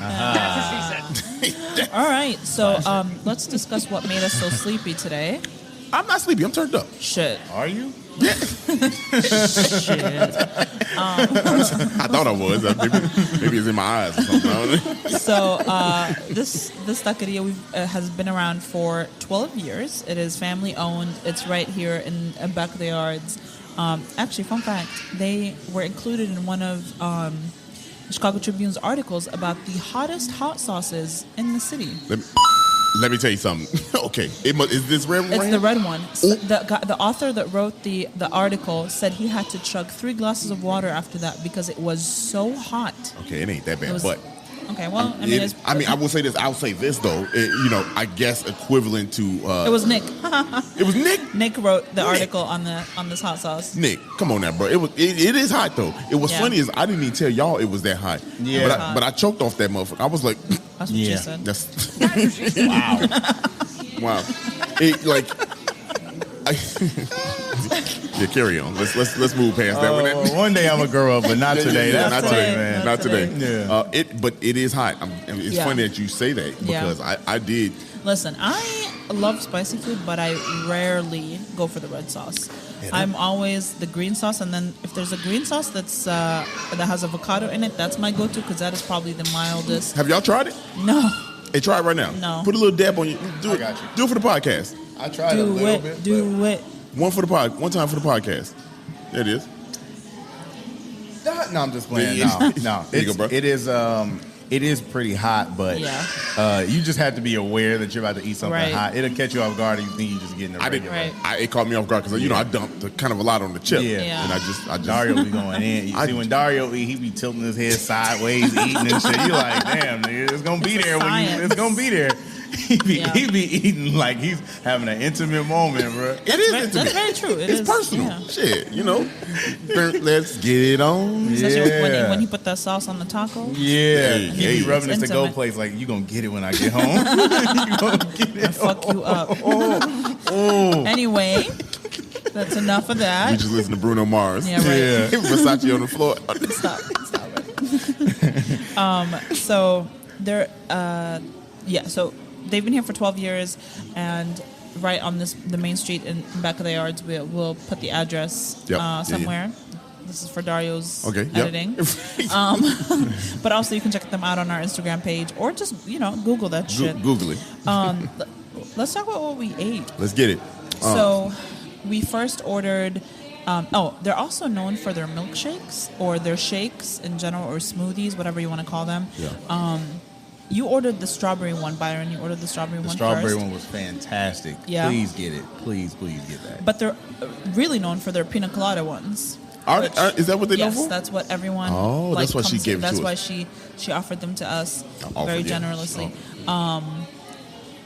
All right, so let's discuss what made us so sleepy today. I'm not sleepy. I'm turned up. Shit. Are you? Shit. I thought I was. Maybe it's in my eyes or something. I don't know. So this taqueria has been around for 12 years. It is family owned. It's right here in back of the yards. Actually, fun fact: they were included in one of Chicago Tribune's articles about the hottest hot sauces in the city. Let me tell you something. Okay, is this red one? It's right the here? red one. The author that wrote the article said he had to chug 3 glasses of water after that because it was so hot. Okay, it ain't that bad, It was, but. okay, well, I mean, I will say this. I'll say this though. I guess equivalent to. it was Nick. It was Nick. Nick wrote the Nick. article on this hot sauce. Nick, come on now, bro. It is hot though. It was Yeah. funny is I didn't even tell y'all it was that hot. Yeah. But I choked off that motherfucker. I was like, That's what she Yeah. said. that's Wow. wow. It like. Yeah, carry on. Let's move past that one. One day I'm gonna grow up, but not today. Yeah, That's not funny, today, man. Not today. Yeah. But it is hot. It's Yeah. funny that you say that Yeah. because I did. Listen, I love spicy food, but I rarely go for the red sauce. I'm always the green sauce, and then if there's a green sauce that has avocado in it, that's my go-to because that is probably the mildest. Have y'all tried it? No, Hey, try it right now. No. Put a little dab on you. Do I it. got you. Do it for the podcast. I tried a do little it, bit. do it. One time for the podcast. There it is. No, I'm just playing. Yeah. No. There you go, bro. It is pretty hot, but Yeah. you just have to be aware that you're about to eat something Right. hot. It'll catch you off guard, and you think you're just getting a I didn't. regular. Right. It caught me off guard because I dumped kind of a lot on the chip. Yeah. Yeah. And I just Dario be going in. You see, when Dario eat, he be tilting his head sideways, eating and shit. You like, damn, nigga, it's gonna be there when Science. it's gonna be there. He Yeah. be eating like he's having an intimate moment, bro. it is That's intimate. very true. It It's is, personal. yeah. Shit, let's get it on. Especially Yeah. when he put that sauce on the taco. Yeah, Hey, he hey. be rubbing his It's to-go intimate. place like, you gonna get it when I get home. You gonna get I it. fuck you up. Oh, Anyway, that's enough of We that. just listen to Bruno Mars. Yeah, right. yeah. Versace on the floor. Stop it. So they're so they've been here for 12 years, and right on the main street in back of the yards, we'll put the address Yep. Yeah, somewhere. This is for Dario's Okay. Yep. editing. But also you can check them out on our Instagram page or just Google that shit. Google it. Let's talk about what we ate. Let's get it. So we first ordered. They're also known for their milkshakes or their shakes in general, or smoothies, whatever you want to call them. Yeah. You ordered the strawberry one, Byron. You ordered the strawberry the one strawberry first. one was fantastic. Yeah. Please get it. Please get that. But they're really known for their pina colada ones. Is that what they know Yes, for? that's what everyone. Oh, that's why she comes to. gave it to That's us. why she offered them to us Offered, very yeah. generously. Oh.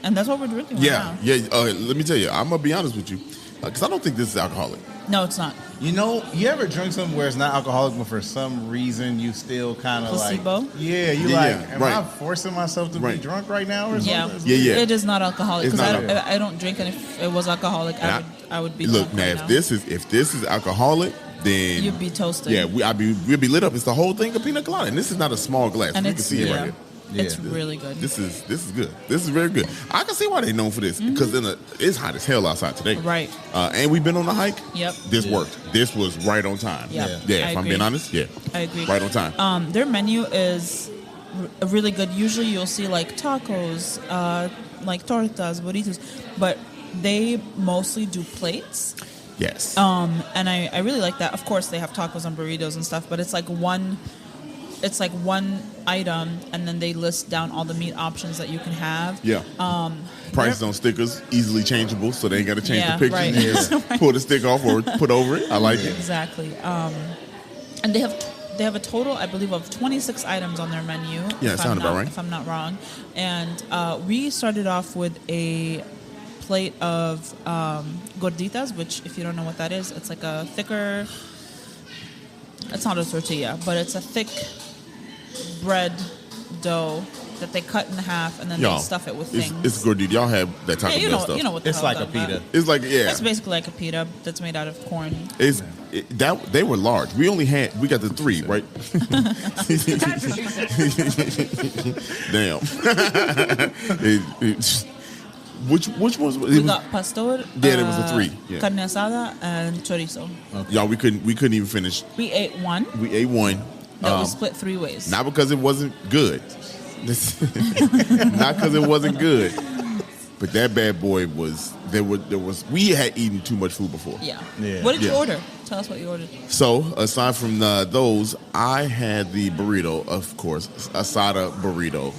And that's what we're drinking right Yeah, now. yeah. Let me tell you, I'm gonna be honest with you, because I don't think this is alcoholic. No, it's not. You know, you ever drink something where it's not alcoholic, but for some reason you still kind of like, Placebo? yeah, you Yeah, like, yeah, am right. I forcing myself to be Right. drunk right now or Yeah. something? Yeah, yeah. It is not alcoholic It's because not I don't drink, and if it was alcoholic, And I would be. Look, drunk now right if now. this is alcoholic, then You'd be toasted. Yeah, we'd be lit up. It's the whole thing of pina colada, and this is not a small glass. and You it's can see it right here. it's Yeah. really good. This is good. This is very good. I can see why they're known for this because it's hot as hell outside today. Mm-hmm. Right. And we've been on a hike. Yep. This worked. This was right on time. Yep. Yeah. I If I'm agree. being honest, yeah. I agree. Right on time. Their menu is really good. Usually you'll see like tacos, like tortas, burritos, but they mostly do plates. Yes. And I really like that. Of course, they have tacos and burritos and stuff, but it's like one item, and then they list down all the meat options that you can have. Yeah. Prices on stickers easily changeable, so they ain't got to change Yeah, the picture. right. You just pull the stick off or put over it. I like it. Exactly. And they have a total, I believe, of 26 items on their menu. Yeah, if sound I'm about not- right. If I'm not wrong. And we started off with a plate of gorditas, which, if you don't know what that is, it's like a thicker. It's not a tortilla, but it's a thick bread dough that they cut in half and then Y'all, they stuff it with it's, things. it's good. Y'all have that Taco Yeah, you Bell know, stuff. you know what the It's hell like I'm a talking about. pita. It's like, yeah. It's basically like a pita that's made out of corn. They were large. We got the 3, right? Damn. Which ones? We got pastor. Yeah, there was a 3. Yeah. Carne asada and chorizo. Y'all, we couldn't even finish. We ate one We ate one. that was split 3 ways. Not because it wasn't good. Not because it wasn't good. But that bad boy was. We had eaten too much food before. Yeah. Yeah. What did you Yeah. order? Tell us what you ordered. So aside from those, I had the burrito, of course, asada burrito.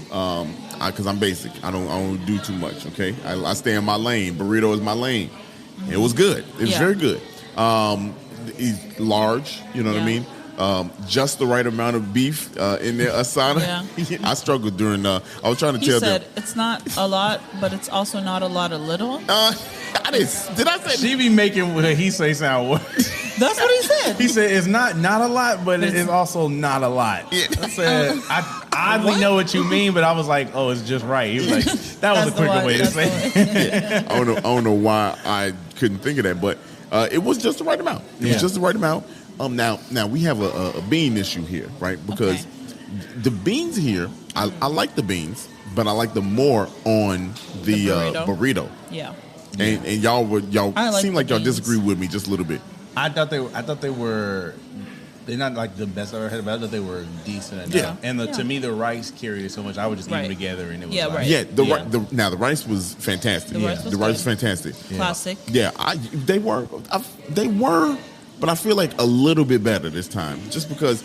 Because I'm basic. I don't do too much. Okay, I stay in my lane. Burrito is my lane. It was good. It was Yeah. very good. It's large. You know what I Yeah. mean. Just the right amount of beef in there asada. Yeah. I struggled during. I was trying to He tell said them. it's not a lot, but it's also not a lot of little. Did I say? She be making what he say sound worse. That's what he said. He said it's not a lot, but It's- it's also not a lot. Yeah. I said I oddly know what you mean, but I was like, oh, it's just right. He was like, that was That's a the quicker one, way to that's say it. the I don't know why I couldn't think of that, but it was just the right amount. It Yeah. was just the right amount. Now we have a bean issue here, right? Because Okay. the beans here, I like the beans, but I like them more on the burrito. Yeah. And y'all I like seem the like y'all beans. disagree with me just a little bit. I thought they were. They're not like the best I've ever had, but I thought they were decent enough. Yeah. And Yeah. to me, the rice carried it so much. I would just eat Right. them together, and it was Yeah, like, right. Yeah, Yeah. now the rice was fantastic. The rice was the rice good. was fantastic. Classic. Yeah, they were, but I feel like a little bit better this time, just because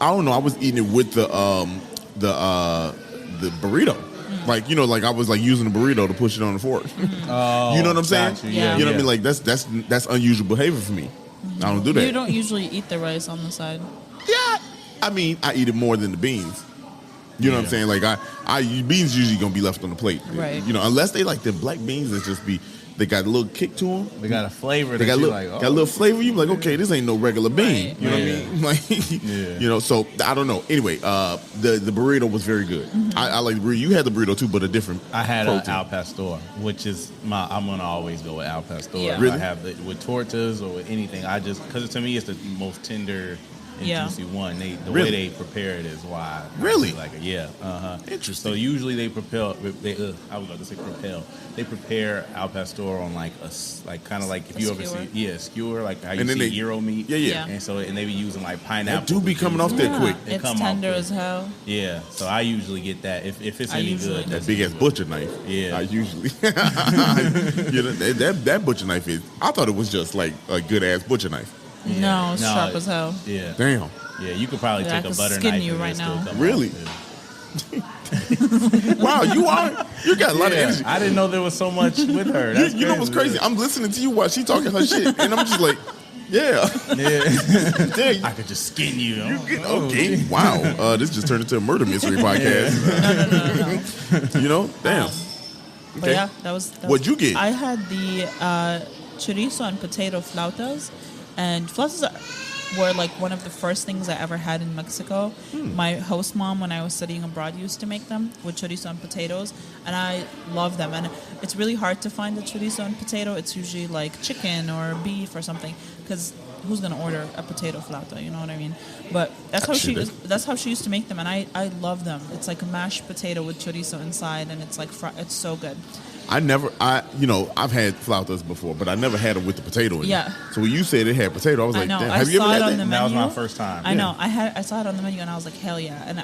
I don't know. I was eating it with the burrito, like like I was like using the burrito to push it on the fork. Oh, You know what I'm saying? got you. Yeah. You know what I mean? Like that's unusual behavior for me. I don't do that. You don't usually eat the rice on the side. Yeah, I mean I eat it more than the beans. You know what I'm saying? Like beans usually gonna be left on the plate, Right. Unless they like the black beans that just be. They got a little kick to them. They got a flavor. They that got a you're little, like, oh. got a little flavor. You like, okay, this ain't no regular bean. Right. You know what I mean? Like, So I don't know. Anyway, the burrito was very good. I like the burrito. You had the burrito too, but a different. I had protein. Al Pastor, which is I'm gonna always go with Al Pastor. Yeah. If Really? I have it with tortas or with anything. I just because to me it's the most tender and Yeah. juicy one. The Really? way they prepare it is why. I Really? like it. Yeah. Interesting. So usually they prepare. I was about to say propel. They prepare Al Pastor on like kind of like if A you ever skewer? see skewer like how you And then see they- gyro meat. Yeah. Yeah. And they be using like pineapple. That do be coming off that Yeah, quick. They it's come off tender quick. as hell. Yeah. So I usually get that if it's I any usually good. do. That big ass butcher knife. Yeah. I usually. that butcher knife is. I thought it was just like a good ass butcher knife. No, it's No, sharp as hell. Yeah. Damn. Yeah, you could probably Yeah, I take a could butter skin knife you and right it'll still now. come Really? off, Wow, you got a lot of yeah. energy. I didn't know there was so much with her. That's You know what's crazy? I'm listening to you while she talking her shit, and I'm just like, Yeah. Yeah. Yeah. I could just skin you. Okay. Wow. This just turned into a murder mystery podcast. No. You know? Damn. But yeah, that was What'd you get? I had the chorizo and potato flautas, and flautas were like one of the first things I ever had in Mexico. My host mom, when I was studying abroad, used to make them with chorizo and potatoes, and I love them. And it's really hard to find the chorizo and potato. It's usually like chicken or beef or something, because who's gonna order a potato flauta? You know what I mean? But that's how that's how she used to make them, and I love them. It's like a mashed potato with chorizo inside, and it's like it's so good. I've had flautas before, but I never had them with the potato in Yeah. it. So when you said it had potato, I was I like, know. damn, I have you saw ever it had on that? the That was menu. my first time. I know. I saw it on the menu, and I was like, hell yeah! And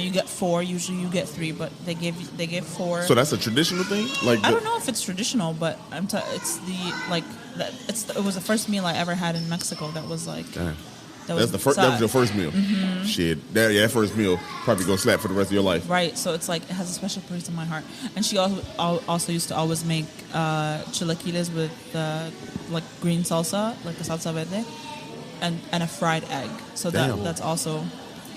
you get 4. Usually you get 3, but they gave 4. So that's a traditional thing? Like I don't know if it's traditional, but it's it was the first meal I ever had in Mexico. That was like Damn. that That was your first meal. Mm-hmm. Shit, that first meal probably gonna slap for the rest of your life. Right, so it's like it has a special place in my heart. And she also used to always make chilaquiles with like green salsa, like a salsa verde, and a fried egg. So Damn. that's also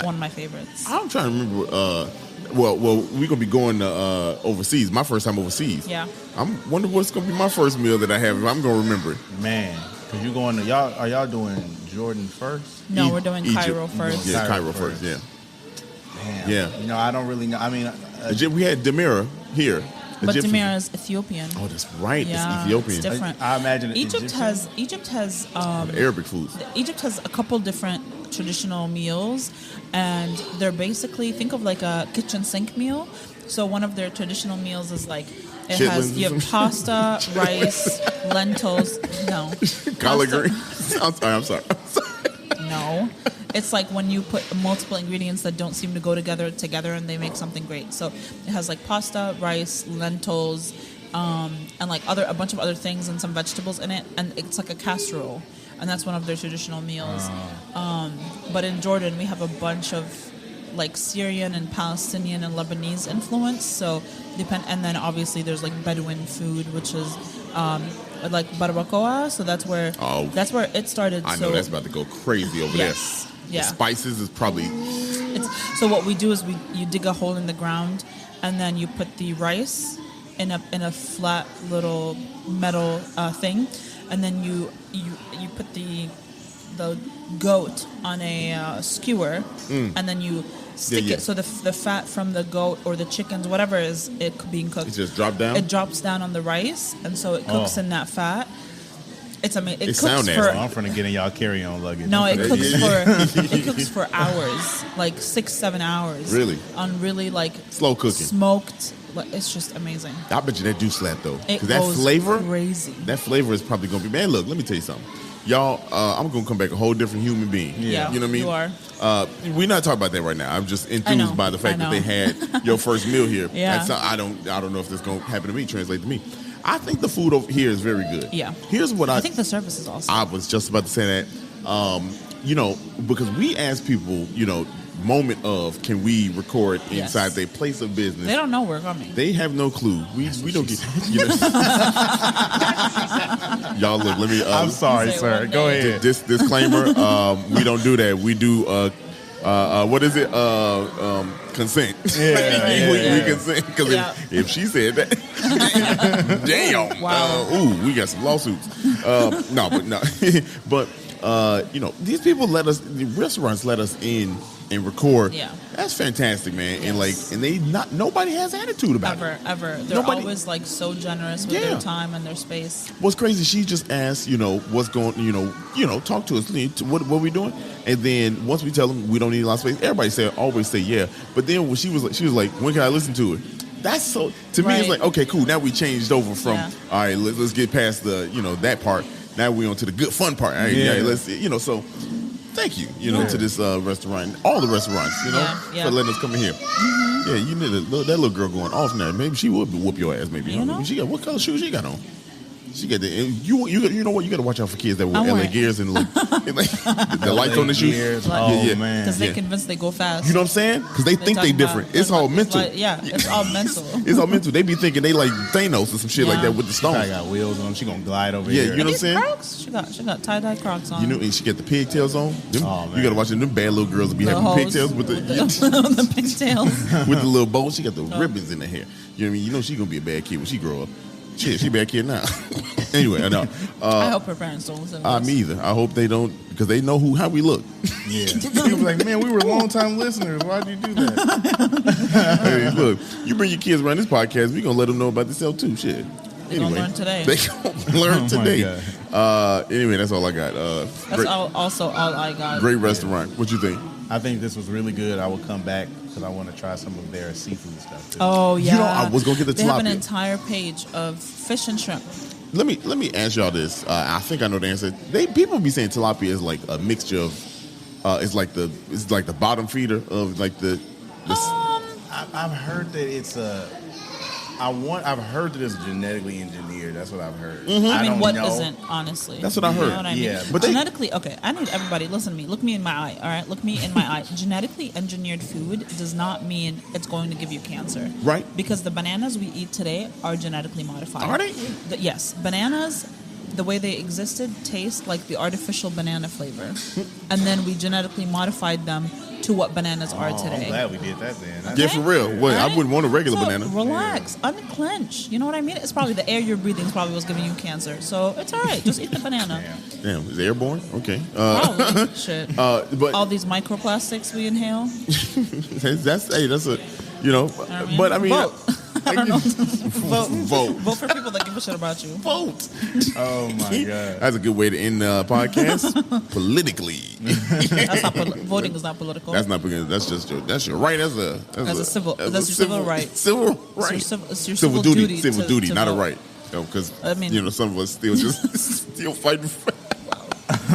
one of my favorites. I'm trying to remember. Well, we're gonna be going overseas. My first time overseas. Yeah. I'm wondering what's gonna be my first meal that I have if I'm gonna remember it. Man, because you going to y'all? Are y'all doing Jordan first? No, we're doing Egypt. Cairo first. Yeah, Cairo Cairo first. Yeah. Damn. Yeah. You know, I don't really know. I mean, We had Demira here. But Egyptian- Demira is Ethiopian. Oh, that's right. Yeah, It's Ethiopian. it's different. I imagine Egypt has Arabic foods. Egypt has a couple different traditional meals, and they're basically, think of like a kitchen sink meal. So one of their traditional meals is like you have pasta, rice, lentils. No, Collard Pasta- greens. I'm sorry. No, it's like when you put multiple ingredients that don't seem to go together and they make something great. So it has like pasta, rice, lentils, and like a bunch of other things and some vegetables in it, and it's like a casserole, and that's one of their traditional meals. But in Jordan, we have a bunch of like Syrian and Palestinian and Lebanese influence. So and then obviously there's like Bedouin food, which is like barbacoa. So that's where it started. I know that's about to go crazy over Yes. there. Yeah. The spices is probably So what we do is you dig a hole in the ground, and then you put the rice in a flat little metal thing, and then you put the goat on a skewer, and then you stick it so the fat from the goat or the chickens, whatever is it being cooked, it just drop down. it drops down on the rice, and so it cooks in that fat. It's amazing. It sound cooks nasty. for I'm finna get in y'all carry-on luggage. no, I'm it finna- cooks for hours, like 6-7 hours. Really? On really like Slow cooking. smoked. It's just amazing. I bet you that do slap though. It 'Cause that goes flavor, crazy. that flavor is probably gonna be. Man, look, let me tell you something. Y'all, I'm gonna come back a whole different human being. Yeah, You know what I mean? you are. We're not talking about that right now. I'm just know, enthused by the fact I that know. they had your first meal here. Yeah. I don't know if this gonna happen to me. Translate to me. I think the food over here is very good. Yeah. Here's what I think the service is awesome. I was just about to say that. Because we ask people, moment of can we record Yes. inside their place of business. They don't know we're coming. They have no clue. We don't get. Y'all look. Let me. I'm sorry, Say sir. one Go day. ahead. This disclaimer. We don't do that. We do. What is it? Consent. Yeah, we consent because Yeah. if she said that, damn. Wow. We got some lawsuits. But these people the restaurants let us in and record. Yeah. That's fantastic, man. Yes. And nobody has attitude about it. Ever. They're Nobody- always like so generous with Yeah. their time and their space. What's crazy? She just asked, what's going, talk to us. What we doing? And then once we tell them we don't need a lot of space, everybody always say yeah. But then when she was like, when can I listen to it? That's so to me. It's Right. like, okay, cool. Now we changed over from Yeah. all right. Let's get past the that part. Now we on to the good fun part. All right, Yeah. let's so. Thank you, to this restaurant, all the restaurants, Yeah. for letting us come in here. Yeah, you need that little girl going off now. Maybe she would whoop your ass. Maybe You know? She got what color shoes she got on? She got the you know what, you got to watch out for kids that wear I'm LA wearing- Gears and like the lights on the shoes. Gears. Like- Oh Yeah. man. Because they Yeah. convinced they go fast. You know what I'm saying? Because they think they talk different. about- It's all like- mental. yeah, it's all mental. It's all mental. They be thinking they like Thanos or some shit like Yeah. that with the She probably stones. got wheels on. She gonna glide over Yeah, here. you know what I'm These saying? Crocs, she got tie-dye Crocs on. You know, and she got the pigtails on. Them, Oh, man. you gotta watch them. Them bad little girls be The having hoes pigtails with the the pigtails. with the little bow. She got the ribbons in her hair. You know what I mean? You know she gonna be a bad kid when she grow up. Shit, she a bad kid now. Anyway, I know. I hope her parents don't listen to this. Me either. I hope they don't, because they know how we look. Yeah. She was like, man, we were long time listeners. Why'd you do that? Hey, look, you bring your kids around this podcast, we gonna let them know about this too. Shit. They gonna learn today. They gonna learn Oh, my today. Anyway, that's all I got. That's also all I got. Great restaurant. What you think? I think this was really good. I will come back because I want to try some of their seafood stuff too. Oh yeah. You know, I was gonna get the They have an tilapia. entire page of fish and shrimp. Let me ask y'all this. I think I know the answer. People be saying tilapia is like a mixture of. It's like the bottom feeder of like the. I've heard that it's I've heard that it's genetically engineered. That's what I've heard. I mean, don't what know. isn't, honestly? That's what I You heard. know what I mean? Yeah, but they- Genetically, okay, I need everybody, listen to me. Look me in my eye, all right? Look me in my eye. Genetically engineered food does not mean it's going to give you cancer. Right. Because the bananas we eat today are genetically modified. Are they? Yes. Bananas, the way they existed, taste like the artificial banana flavor. And then we genetically modified them to what bananas are Oh, today. I'm glad we did that then. Yeah, for real. Wait, I Right? wouldn't want a regular So, banana. Relax, unclench. You know what I mean? It's probably the air you're breathing is probably what's giving you cancer. So it's all right. Just eat the banana. Damn, is it airborne? Okay. Probably. Shit. But All these microplastics we inhale. that's a, you know. But I mean, vote. I don't know. Vote. Vote for people that give a shit about you. Vote. Oh my god. That's a good way to end the podcast. Politically, That's not voting is not political. that's not because that's your right as a civil right. Civil It's right. your civil duty. Civil to- duty, to not a vote. right. Because I mean- you know, some of us still just still fighting. For,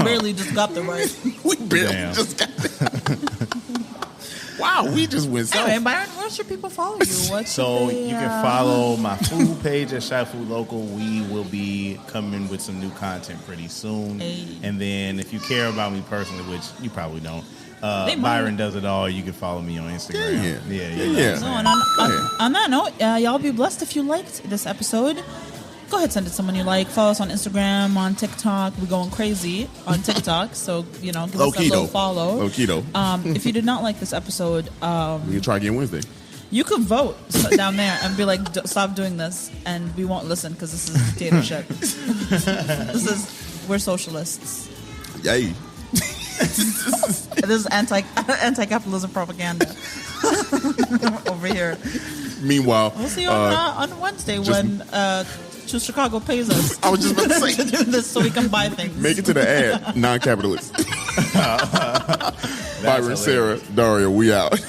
Barely just got the right. we barely Damn. just got. That. Wow, we just went south. Anyway, Byron, where should people follow you? What So should they, you can follow my food page at Shy Food Local. We will be coming with some new content pretty soon. Hey. And then if you care about me personally, which you probably don't, They might. Byron Does It All. You can follow me on Instagram. Yeah. No, and on that note, y'all be blessed if you liked this episode. Go ahead, send it to someone you like. Follow us on Instagram, on TikTok. We're going crazy on TikTok, so give us a little follow. Low key though. If you did not like this episode, We can try again Wednesday. you could vote down there and be like, "Stop doing this," and we won't listen because this is a dictatorship. We're socialists. Yay. This is anti-capitalism propaganda over here. Meanwhile, We'll see you on Wednesday when Choose Chicago pays us I was just about to to say, do this so we can buy things. make it to the ad, non-capitalist. Byron, hilarious. Sarah, Daria, we out.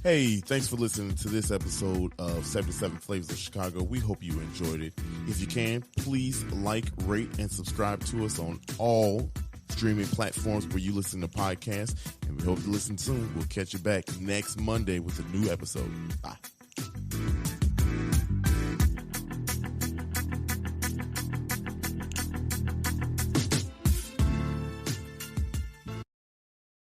Hey, thanks for listening to this episode of 77 Flavors of Chicago. We hope you enjoyed it. If you can, please like, rate, and subscribe to us on all streaming platforms where you listen to podcasts. And we hope to listen soon. We'll catch you back next Monday with a new episode. Bye.